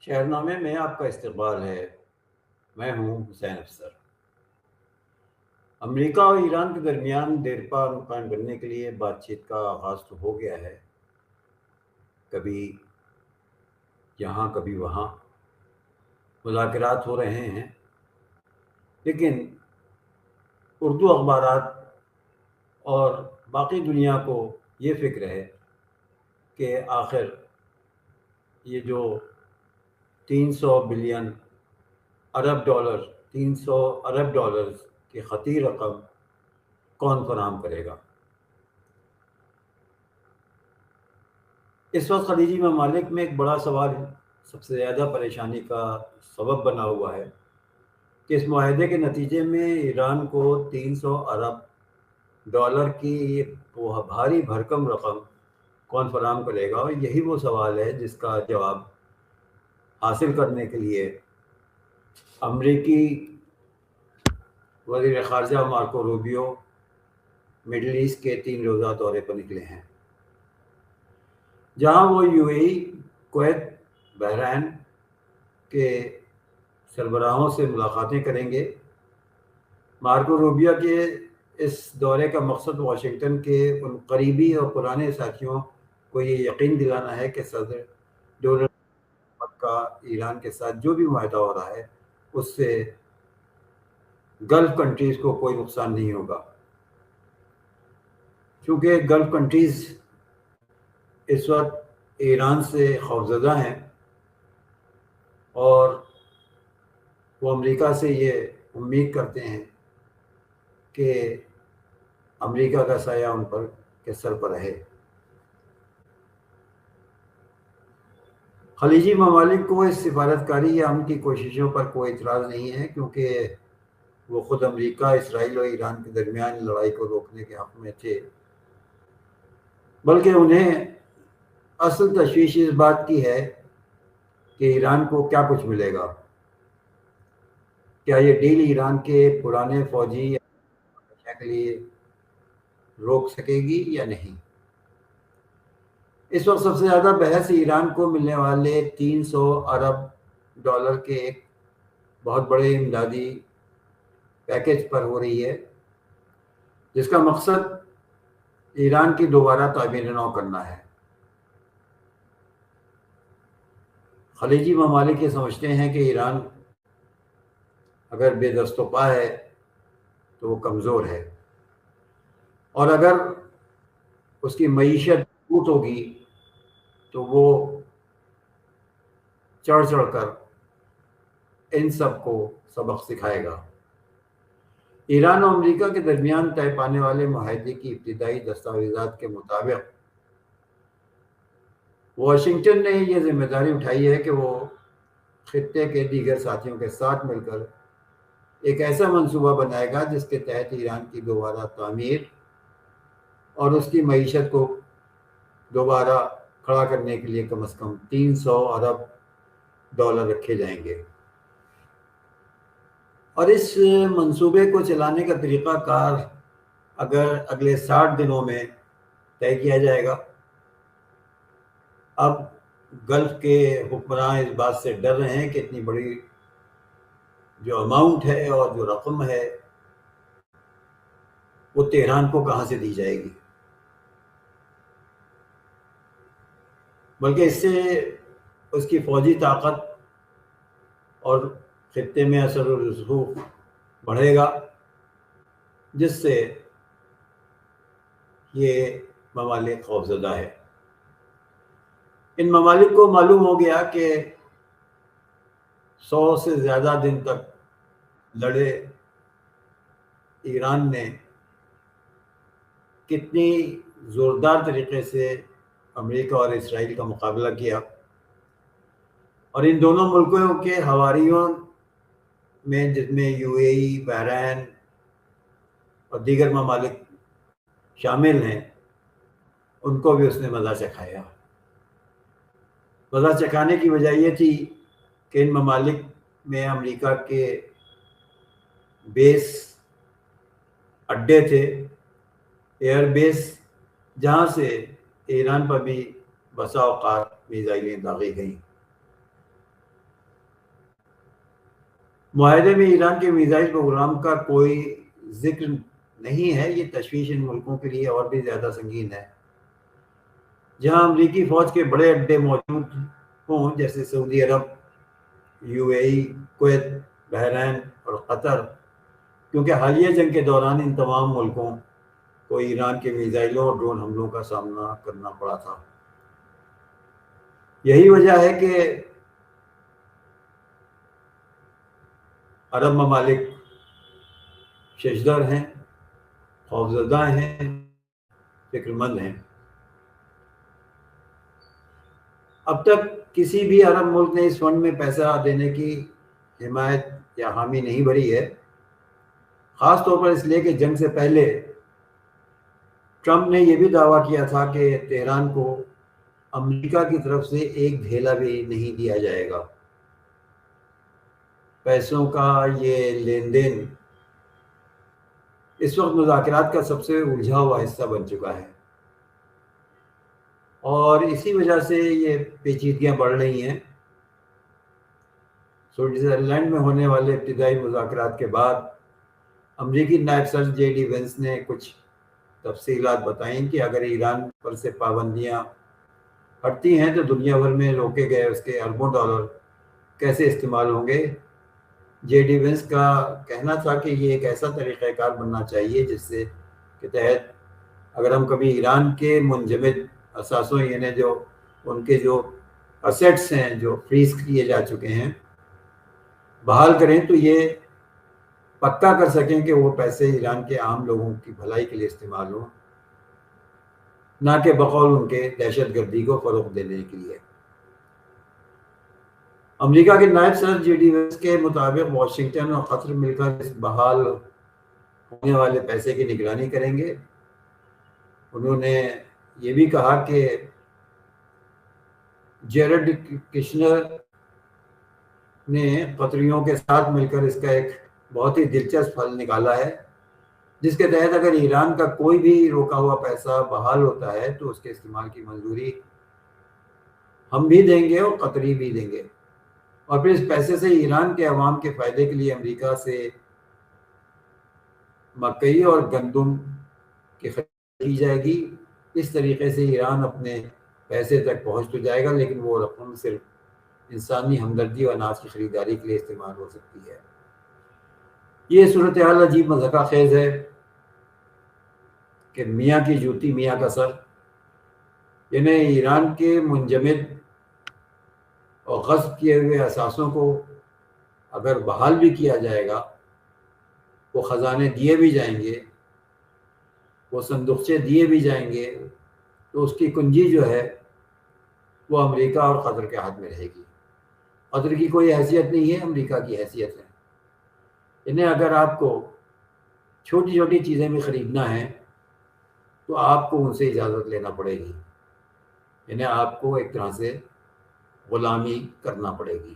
شہرنامے میں آپ کا استقبال ہے۔ میں ہوں حسین افسر۔ امریکہ اور ایران کے درمیان دیرپا قائم کرنے کے لیے بات چیت کا آغاز تو ہو گیا ہے، کبھی یہاں کبھی وہاں مذاکرات ہو رہے ہیں، لیکن اردو اخبارات اور باقی دنیا کو یہ فکر ہے کہ آخر یہ جو 300 بلین ارب ڈالر 300 ارب ڈالر کی خطیر رقم کون فراہم کرے گا۔ اس وقت خلیجی ممالک میں ایک بڑا سوال سب سے زیادہ پریشانی کا سبب بنا ہوا ہے کہ اس معاہدے کے نتیجے میں ایران کو 300 ارب ڈالر کی وہ بھاری بھرکم رقم کون فراہم کرے گا، اور یہی وہ سوال ہے جس کا جواب حاصل کرنے کے لیے امریکی وزیر خارجہ مارکو روبیو مڈل ایسٹ کے 3 روزہ دورے پر نکلے ہیں، جہاں وہ UAE، کویت، بحرین کے سربراہوں سے ملاقاتیں کریں گے۔ مارکو روبیو کے اس دورے کا مقصد واشنگٹن کے ان قریبی اور پرانے ساتھیوں کو یہ یقین دلانا ہے کہ صدر ڈونلڈ ٹرمپ کا ایران کے ساتھ جو بھی معاہدہ ہو رہا ہے اس سے گلف کنٹریز کو کوئی نقصان نہیں ہوگا، چونکہ گلف کنٹریز اس وقت ایران سے خوفزدہ ہیں اور وہ امریکہ سے یہ امید کرتے ہیں کہ امریکہ کا سایہ ان پر کے سر پر رہے۔ خلیجی ممالک کو اس سفارتکاری یا امن کی کوششوں پر کوئی اعتراض نہیں ہے، کیونکہ وہ خود امریکہ، اسرائیل اور ایران کے درمیان لڑائی کو روکنے کے حق میں تھے، بلکہ انہیں اصل تشویش اس بات کی ہے کہ ایران کو کیا کچھ ملے گا۔ کیا یہ ڈیل ایران کے پرانے فوجی کے لیے روک سکے گی یا نہیں؟ اس وقت سب سے زیادہ بحث ایران کو ملنے والے 300 ارب ڈالر کے ایک بہت بڑے امدادی پیکج پر ہو رہی ہے، جس کا مقصد ایران کی دوبارہ تعمیر نو کرنا ہے۔ خلیجی ممالک یہ سمجھتے ہیں کہ ایران اگر بے دست و پا ہے تو وہ کمزور ہے، اور اگر اس کی معیشت مضبوط ہوگی تو وہ چڑھ چڑھ کر ان سب کو سبق سکھائے گا۔ ایران اور امریکہ کے درمیان طے پانے والے معاہدے کی ابتدائی دستاویزات کے مطابق واشنگٹن نے یہ ذمہ داری اٹھائی ہے کہ وہ خطے کے دیگر ساتھیوں کے ساتھ مل کر ایک ایسا منصوبہ بنائے گا جس کے تحت ایران کی دوبارہ تعمیر اور اس کی معیشت کو دوبارہ کھڑا کرنے کے لیے کم از کم 300 ارب ڈالر رکھے جائیں گے، اور اس منصوبے کو چلانے کا طریقہ کار اگر اگلے 60 دنوں میں طے کیا جائے گا۔ اب گلف کے حکمراں اس بات سے ڈر رہے ہیں کہ اتنی بڑی جو اماؤنٹ ہے اور جو رقم ہے وہ تہران کو کہاں سے دی جائے گی، بلکہ اس سے اس کی فوجی طاقت اور خطے میں اثر و رسوخ بڑھے گا، جس سے یہ ممالک خوفزدہ ہے۔ ان ممالک کو معلوم ہو گیا کہ 100 سے زیادہ دن تک لڑے ایران نے کتنی زوردار طریقے سے امریکہ اور اسرائیل کا مقابلہ کیا، اور ان دونوں ملکوں کے حواریوں میں جس میں UAE، بحرین اور دیگر ممالک شامل ہیں، ان کو بھی اس نے مزہ چکھایا۔ مزہ چکھانے کی وجہ یہ تھی کہ ان ممالک میں امریکہ کے بیس اڈے تھے، ایئر بیس، جہاں سے ایران پر بھی بسا اوقات میزائلیں داغی گئیں۔ معاہدے میں ایران کے میزائل پروگرام کا کوئی ذکر نہیں ہے۔ یہ تشویش ان ملکوں کے لیے اور بھی زیادہ سنگین ہے جہاں امریکی فوج کے بڑے اڈے موجود ہوں، جیسے Saudi Arab, U A E, Kuwait, Bahrain اور قطر، کیونکہ حالیہ جنگ کے دوران ان تمام ملکوں کو ایران کے میزائلوں اور ڈرون حملوں کا سامنا کرنا پڑا تھا۔ یہی وجہ ہے کہ عرب ممالک ششدر ہیں، خوفزدہ ہیں، فکر مند ہیں۔ اب تک کسی بھی عرب ملک نے اس فنڈ میں پیسہ دینے کی حمایت یا حامی نہیں بھری ہے، خاص طور پر اس لیے کہ جنگ سے پہلے ٹرمپ نے یہ بھی دعویٰ کیا تھا کہ تہران کو امریکہ کی طرف سے ایک ڈھیلا بھی نہیں دیا جائے گا۔ پیسوں کا یہ لین دین اس وقت مذاکرات کا سب سے الجھا ہوا حصہ بن چکا ہے، اور اسی وجہ سے یہ پیچیدگیاں بڑھ رہی ہیں۔ سوئٹزرلینڈ میں ہونے والے ابتدائی مذاکرات کے بعد امریکی نائب صدر جے ڈی وینس نے کچھ تفصیلات بتائیں کہ اگر ایران پر سے پابندیاں ہٹتی ہیں تو دنیا بھر میں روکے گئے اس کے اربوں ڈالر کیسے استعمال ہوں گے۔ جے ڈی وینس کا کہنا تھا کہ یہ ایک ایسا طریقہ کار بننا چاہیے جس سے کے تحت اگر ہم کبھی ایران کے منجمد اثاثوں، یعنی جو ان کے جو اسیٹس ہیں جو فریز کیے جا چکے ہیں، بحال کریں تو یہ پکا کر سکیں کہ وہ پیسے ایران کے عام لوگوں کی بھلائی کے لیے استعمال ہوں، نہ کہ بقول ان کے دہشت گردی کو فروغ دینے کے لیے۔ امریکہ کے نائب صدر جے ڈی وینس کے مطابق واشنگٹن اور قطر مل کر اس بحال ہونے والے پیسے کی نگرانی کریں گے۔ انہوں نے یہ بھی کہا کہ جیرڈ کشنر نے قطریوں کے ساتھ مل کر اس کا ایک بہت ہی دلچسپ حل نکالا ہے، جس کے تحت اگر ایران کا کوئی بھی روکا ہوا پیسہ بحال ہوتا ہے تو اس کے استعمال کی منظوری ہم بھی دیں گے اور قطری بھی دیں گے، اور پھر اس پیسے سے ایران کے عوام کے فائدے کے لیے امریکہ سے مکئی اور گندم کی خرید کی جائے گی۔ اس طریقے سے ایران اپنے پیسے تک پہنچ تو جائے گا، لیکن وہ رقم صرف انسانی ہمدردی اور اناج کی خریداری کے لیے استعمال ہو سکتی ہے۔ یہ صورتحال عجیب مضحکہ خیز ہے کہ میاں کی جوتی میاں کا سر، یعنی ایران کے منجمد اور غصب کیے ہوئے اثاثوں کو اگر بحال بھی کیا جائے گا، وہ خزانے دیے بھی جائیں گے، وہ صندوقچے دیے بھی جائیں گے، تو اس کی کنجی جو ہے وہ امریکہ اور قطر کے ہاتھ میں رہے گی۔ قطر کی کوئی حیثیت نہیں ہے، امریکہ کی حیثیت ہے۔ انہیں اگر آپ کو چھوٹی چھوٹی چیزیں بھی خریدنا ہے تو آپ کو ان سے اجازت لینا پڑے گی، انہیں آپ کو ایک طرح سے غلامی کرنا پڑے گی۔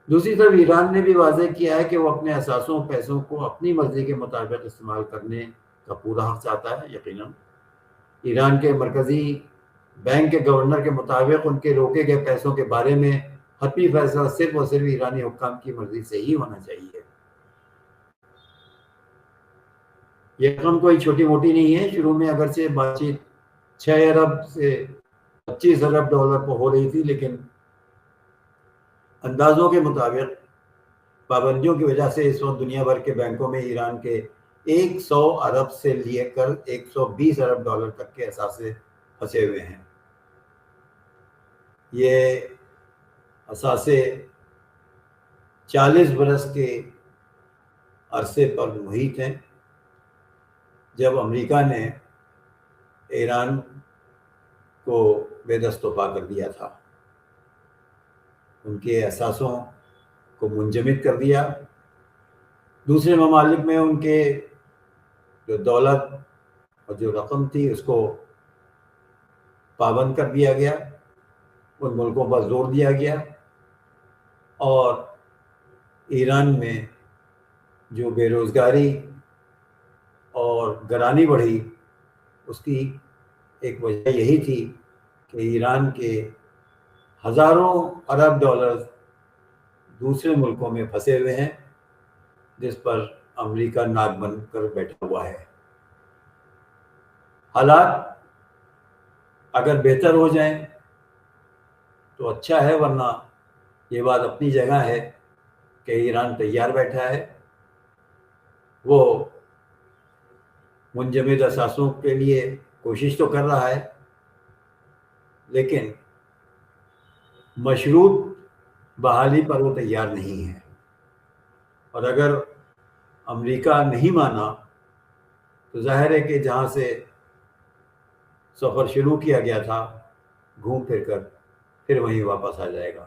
دوسری طرف ایران نے بھی واضح کیا ہے کہ وہ اپنے اثاثوں پیسوں کو اپنی مرضی کے مطابق استعمال کرنے کا پورا حق چاہتا ہے۔ یقیناً ایران کے مرکزی بینک کے گورنر کے مطابق ان کے روکے گئے پیسوں کے بارے میں حتمی فیصلہ صرف اور صرف ایرانی حکام کی مرضی سے ہی ہونا چاہیے۔ یہ رقم کوئی چھوٹی موٹی نہیں ہے۔ شروع میں اگرچہ بات چیت 6 ارب سے 25 ارب ڈالر پر ہو رہی تھی، لیکن اندازوں کے مطابق پابندیوں کی وجہ سے اس وقت دنیا بھر کے بینکوں میں ایران کے 100 ارب سے لے کر 120 ارب ڈالر تک کے اثاثے پھنسے ہوئے ہیں۔ یہ اثاثے 40 برس کے عرصے پر محیط ہیں، جب امریکہ نے ایران کو بے دست و پا کر دیا تھا، ان کے اثاثوں کو منجمد کر دیا۔ دوسرے ممالک میں ان کے جو دولت اور جو رقم تھی اس کو پابند کر دیا گیا، ان ملکوں پر زور دیا گیا، اور ایران میں جو بے روزگاری اور گرانی بڑھی، اس کی ایک وجہ یہی تھی کہ ایران کے ہزاروں ارب ڈالر دوسرے ملکوں میں پھنسے ہوئے ہیں، جس پر امریکہ ناک بن کر بیٹھا ہوا ہے۔ حالات اگر بہتر ہو جائیں تو اچھا ہے، ورنہ یہ بات اپنی جگہ ہے کہ ایران تیار بیٹھا ہے، وہ منجمد اثاثوں کے لیے کوشش تو کر رہا ہے، لیکن مشروط بحالی پر وہ تیار نہیں ہے۔ اور اگر امریکہ نہیں مانا تو ظاہر ہے کہ جہاں سے سفر شروع کیا گیا تھا گھوم پھر کر پھر وہیں واپس آ جائے گا۔